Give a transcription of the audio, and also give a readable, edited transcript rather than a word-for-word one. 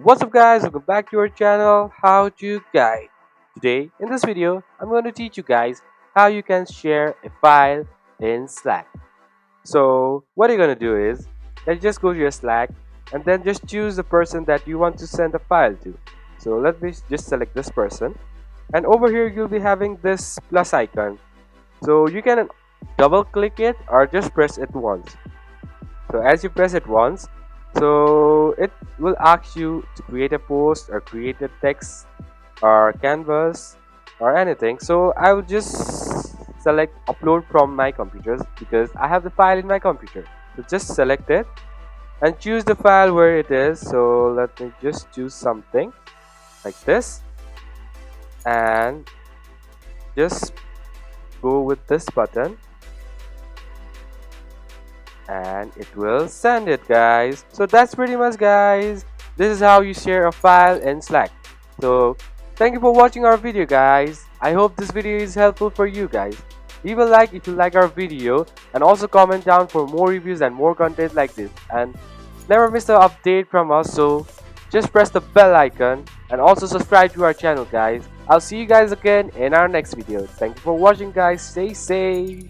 What's up guys, welcome back to our channel How to Guide. Today in this video I'm going to teach you guys how you can share a file in Slack. So what you're going to do is let's just go to your Slack and then just choose the person that you want to send a file to. So let me just select this person, and over here you'll be having this plus icon. So you can double click it or just press it once. So as you press it once, so it will ask you to create a post or create a text or canvas or anything. So I will just select upload from my computers because I have the file in my computer. So just select it and choose the file where it is. So let me just choose something like this and just go with this button and it will send it, guys. So that's pretty much, guys. This is how you share a file in Slack. So thank you for watching our video, guys. I hope this video is helpful for you guys. Leave a like if you like our video and also comment down for more reviews and more content like this, and never miss an update from us. So just press the bell icon and also subscribe to our channel, guys. I'll see you guys again in our next video. Thank you for watching, guys. Stay safe.